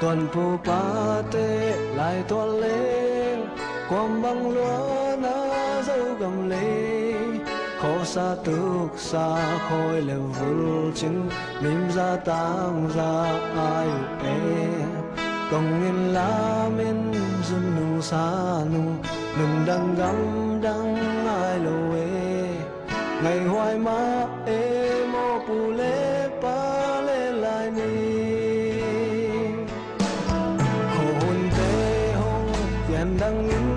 tuần phù pa tê lại tuần lên quam băng lúa na dâu cầm lê khó xa tước xa khôi lều vul chứng mìm ra tang ra ai em công nhân lá men dùm nung xa nung nung đang gắm đang ai lâu ngày hoài má em mô pù lê pa lê lại ni hồn tê hông tiền đang in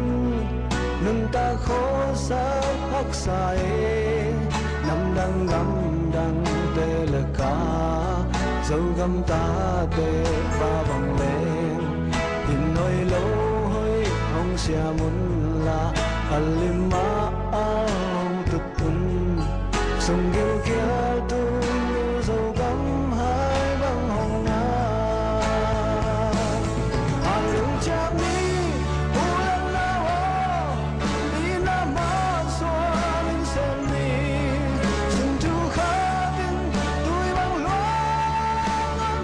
nâng ta khó xa hắc xa nắm đang gắm đang tê là cá dấu găm ta tê ba bằng lên nhìn hơi lâu hơi hông xia muốn là alim ma ông tự tuân sông kêu kia tu dấu gắm hai băng hồng nga alim cha mi ulang lao đi nam ma xoa lên sen mi sung tu khá tin tuổi băng loa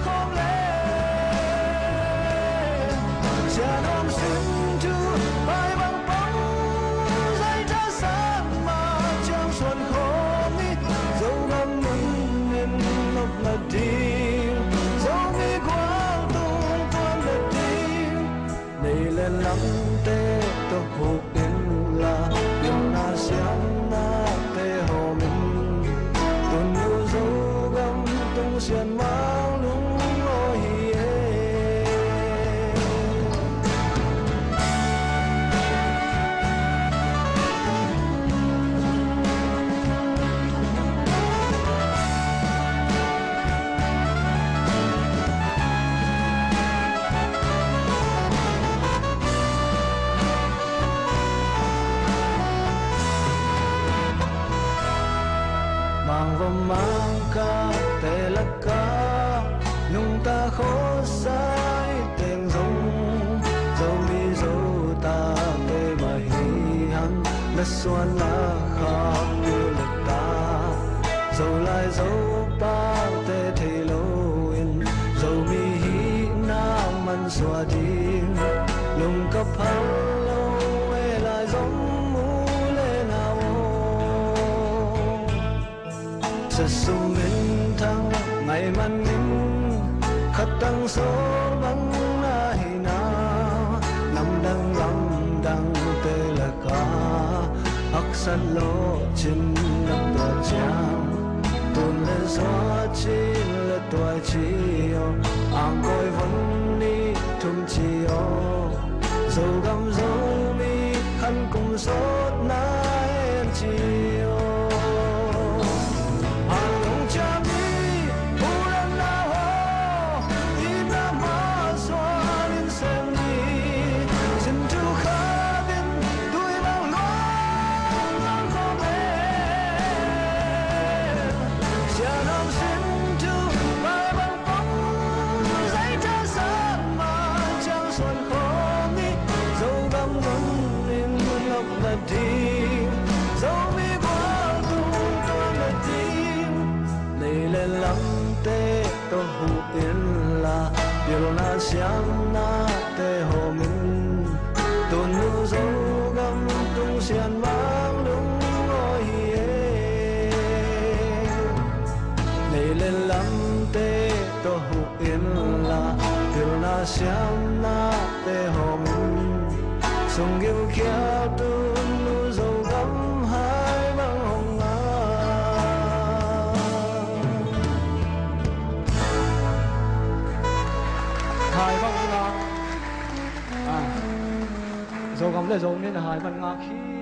không lên cha non xin tu hai băng bóng dây cha sát mà chẳng xuân khô mi dấu ngắm mình nên lúc là tim dấu mi quang tung tuôn là tim này lên lắm tê tôi hụt đến là điều na xiang na tê hồ mình tuần yêu dấu găm tung xiên mang lung ôi mang vào mang ca tê là ca nung ta khó sai tên giống dấu mi dấu ta tê mà hi hăng đất xuân là khóc như lực ta dấu lại dấu ba tê thì lâu in dấu mi hi nam ăn xóa tim lùng cấp hăng lâu lại giống mũ lên nào sẽ sung minh thăng ngày man minh khát tăng số băng na hi na năm đang gắm đang tê là cá hắc sắt lô trên năm tòa trang tuôn lên gió trên là tòa chiều ang coi vẫn đi thum chiều dấu găm dấu mi khăn cùng sốt nái chiều dấu mi qua tung tuôn là tim này lên lắm tê tôi hụt yên là điều na xiang na tê hồ mình tuôn nu dấu găm tung xiên mang đúng ngôi này lên lắm tê tôi hụt yên là điều na xiang na tê hồ mình sông yêu kia tuôn nu dấu gắm hai băng hồng nga hai băng nga dấu gắm là dấu nên là hai băng nga khi